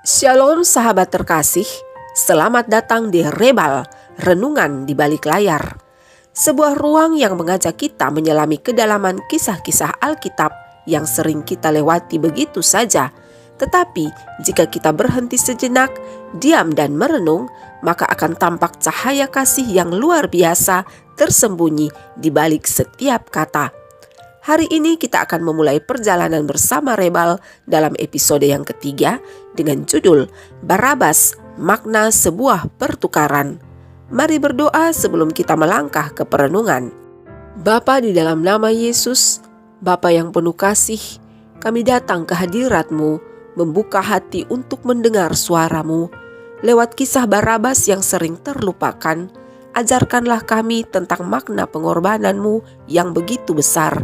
Shalom sahabat terkasih, selamat datang di Rebal, Renungan di Balik Layar. Sebuah ruang yang mengajak kita menyelami kedalaman kisah-kisah Alkitab yang sering kita lewati begitu saja. Tetapi jika kita berhenti sejenak, diam dan merenung, maka akan tampak cahaya kasih yang luar biasa tersembunyi di balik setiap kata. Hari ini kita akan memulai perjalanan bersama Rebal dalam episode yang ketiga dengan judul Barabas, Makna Sebuah Pertukaran. Mari berdoa sebelum kita melangkah ke perenungan. Bapa, di dalam nama Yesus, Bapa yang penuh kasih, kami datang ke hadirat-Mu, membuka hati untuk mendengar suara-Mu. Lewat kisah Barabas yang sering terlupakan, ajarkanlah kami tentang makna pengorbanan-Mu yang begitu besar.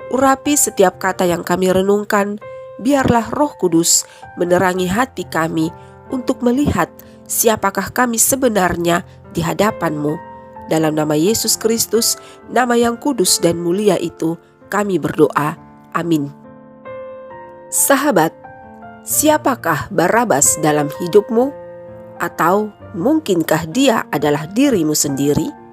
Urapi setiap kata yang kami renungkan, biarlah Roh Kudus menerangi hati kami untuk melihat siapakah kami sebenarnya di hadapan-Mu. Dalam nama Yesus Kristus, nama yang kudus dan mulia itu, kami berdoa. Amin. Sahabat, siapakah Barabas dalam hidupmu? Atau mungkinkah dia adalah dirimu sendiri?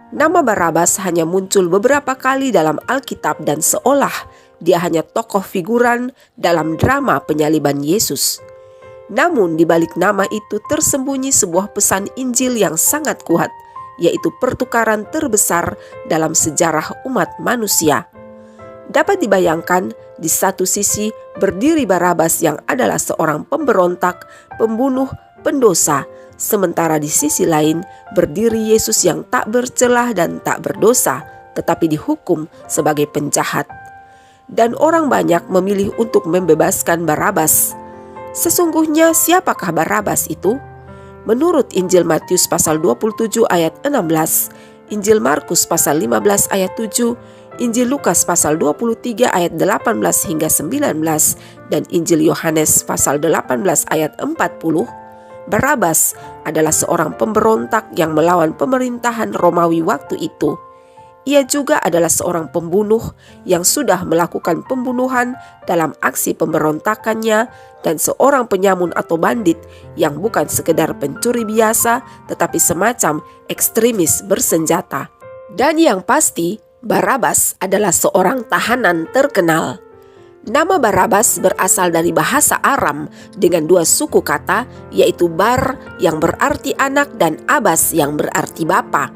Nama Barabas hanya muncul beberapa kali dalam Alkitab dan seolah dia hanya tokoh figuran dalam drama penyaliban Yesus. Namun di balik nama itu tersembunyi sebuah pesan Injil yang sangat kuat, yaitu pertukaran terbesar dalam sejarah umat manusia. Dapat dibayangkan, di satu sisi berdiri Barabas yang adalah seorang pemberontak, pembunuh, pendosa. Sementara di sisi lain berdiri Yesus yang tak bercelah dan tak berdosa, tetapi dihukum sebagai penjahat. Dan orang banyak memilih untuk membebaskan Barabas. Sesungguhnya siapakah Barabas itu? Menurut Injil Matius pasal 27 ayat 16, Injil Markus pasal 15 ayat 7, Injil Lukas pasal 23 ayat 18 hingga 19, dan Injil Yohanes pasal 18 ayat 40, Barabas adalah seorang pemberontak yang melawan pemerintahan Romawi waktu itu. Ia juga adalah seorang pembunuh yang sudah melakukan pembunuhan dalam aksi pemberontakannya, dan seorang penyamun atau bandit yang bukan sekedar pencuri biasa tetapi semacam ekstremis bersenjata. Dan yang pasti, Barabas adalah seorang tahanan terkenal. Nama Barabas berasal dari bahasa Aram dengan dua suku kata, yaitu Bar yang berarti anak dan Abas yang berarti bapa.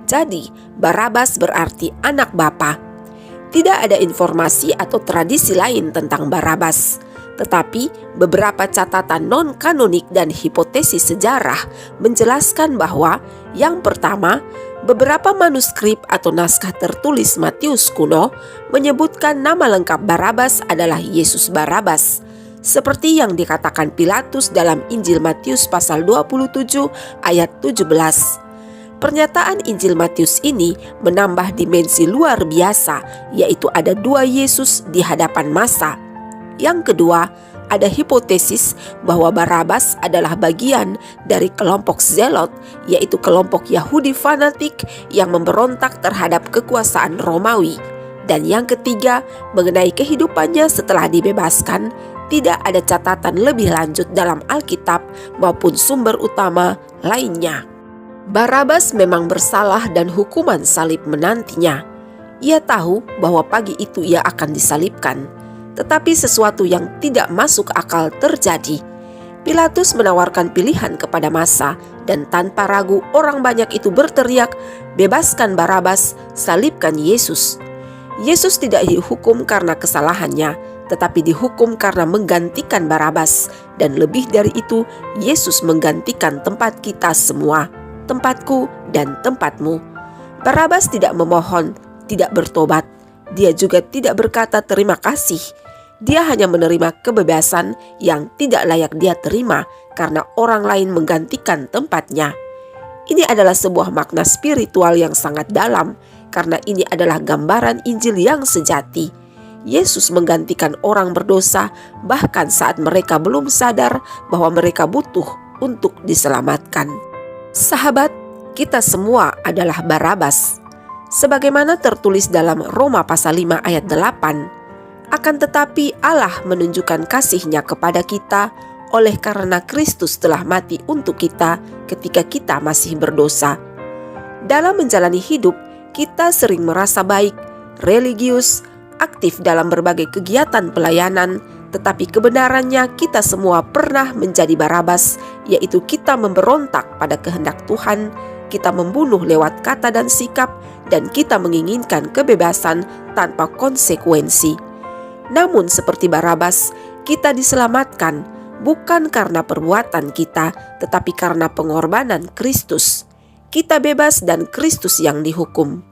Jadi, Barabas berarti anak bapa. Tidak ada informasi atau tradisi lain tentang Barabas, tetapi beberapa catatan non-kanonik dan hipotesis sejarah menjelaskan bahwa yang pertama, beberapa manuskrip atau naskah tertulis Matius kuno menyebutkan nama lengkap Barabas adalah Yesus Barabas, seperti yang dikatakan Pilatus dalam Injil Matius pasal 27 ayat 17. Pernyataan Injil Matius ini menambah dimensi luar biasa, yaitu ada dua Yesus di hadapan massa. Yang kedua, ada hipotesis bahwa Barabas adalah bagian dari kelompok Zelot, yaitu kelompok Yahudi fanatik yang memberontak terhadap kekuasaan Romawi. Dan yang ketiga, mengenai kehidupannya setelah dibebaskan, tidak ada catatan lebih lanjut dalam Alkitab maupun sumber utama lainnya. Barabas memang bersalah dan hukuman salib menantinya. Ia tahu bahwa pagi itu ia akan disalibkan. Tetapi sesuatu yang tidak masuk akal terjadi. Pilatus menawarkan pilihan kepada massa, dan tanpa ragu orang banyak itu berteriak, "Bebaskan Barabas, salibkan Yesus." Yesus tidak dihukum karena kesalahannya, tetapi dihukum karena menggantikan Barabas. Dan lebih dari itu, Yesus menggantikan tempat kita semua, tempatku dan tempatmu. Barabas tidak memohon, tidak bertobat. Dia juga tidak berkata terima kasih. Dia hanya menerima kebebasan yang tidak layak dia terima karena orang lain menggantikan tempatnya. Ini adalah sebuah makna spiritual yang sangat dalam, karena ini adalah gambaran Injil yang sejati. Yesus menggantikan orang berdosa bahkan saat mereka belum sadar bahwa mereka butuh untuk diselamatkan. Sahabat, kita semua adalah Barabas. Sebagaimana tertulis dalam Roma pasal 5 ayat 8, akan tetapi Allah menunjukkan kasih-Nya kepada kita oleh karena Kristus telah mati untuk kita ketika kita masih berdosa. Dalam menjalani hidup, kita sering merasa baik, religius, aktif dalam berbagai kegiatan pelayanan, tetapi kebenarannya kita semua pernah menjadi Barabas, yaitu kita memberontak pada kehendak Tuhan, kita membunuh lewat kata dan sikap, dan kita menginginkan kebebasan tanpa konsekuensi. Namun seperti Barabas, kita diselamatkan bukan karena perbuatan kita, tetapi karena pengorbanan Kristus. Kita bebas dan Kristus yang dihukum.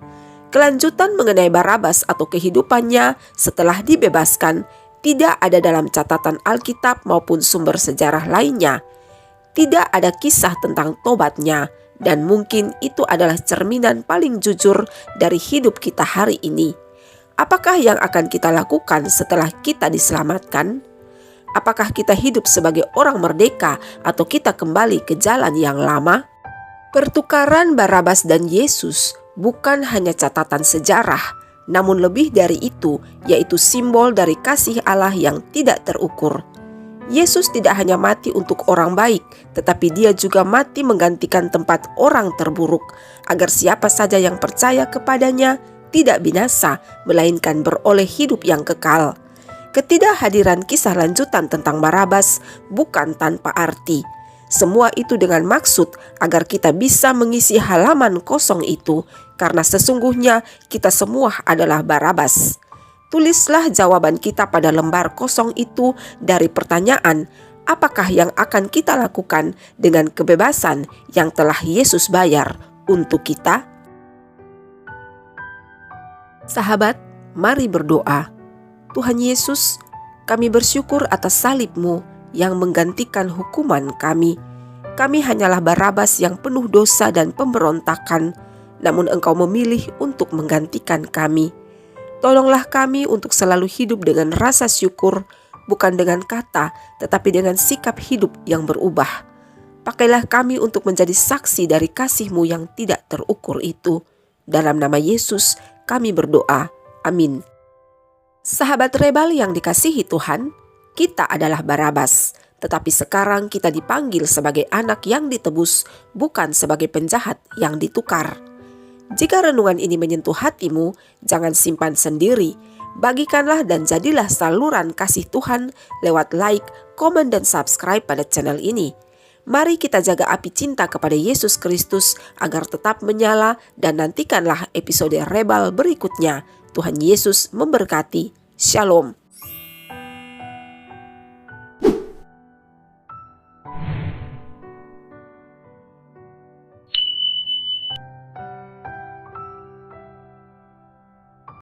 Kelanjutan mengenai Barabas atau kehidupannya setelah dibebaskan tidak ada dalam catatan Alkitab maupun sumber sejarah lainnya. Tidak ada kisah tentang tobatnya, dan mungkin itu adalah cerminan paling jujur dari hidup kita hari ini. Apakah yang akan kita lakukan setelah kita diselamatkan? Apakah kita hidup sebagai orang merdeka atau kita kembali ke jalan yang lama? Pertukaran Barabas dan Yesus bukan hanya catatan sejarah, namun lebih dari itu, yaitu simbol dari kasih Allah yang tidak terukur. Yesus tidak hanya mati untuk orang baik, tetapi dia juga mati menggantikan tempat orang terburuk, agar siapa saja yang percaya kepadanya tidak binasa, melainkan beroleh hidup yang kekal. Ketidakhadiran kisah lanjutan tentang Barabas bukan tanpa arti. Semua itu dengan maksud agar kita bisa mengisi halaman kosong itu, karena sesungguhnya kita semua adalah Barabas. Tulislah jawaban kita pada lembar kosong itu dari pertanyaan, apakah yang akan kita lakukan dengan kebebasan yang telah Yesus bayar untuk kita? Sahabat, mari berdoa. Tuhan Yesus, kami bersyukur atas salib-Mu yang menggantikan hukuman kami. Kami hanyalah Barabas yang penuh dosa dan pemberontakan, namun Engkau memilih untuk menggantikan kami. Tolonglah kami untuk selalu hidup dengan rasa syukur, bukan dengan kata, tetapi dengan sikap hidup yang berubah. Pakailah kami untuk menjadi saksi dari kasih-Mu yang tidak terukur itu. Dalam nama Yesus kami berdoa. Amin. Sahabat Rebal yang dikasihi Tuhan, kita adalah Barabas, tetapi sekarang kita dipanggil sebagai anak yang ditebus, bukan sebagai penjahat yang ditukar. Jika renungan ini menyentuh hatimu, jangan simpan sendiri. Bagikanlah dan jadilah saluran kasih Tuhan lewat like, komen, dan subscribe pada channel ini. Mari kita jaga api cinta kepada Yesus Kristus agar tetap menyala, dan nantikanlah episode Rebal berikutnya. Tuhan Yesus memberkati. Shalom.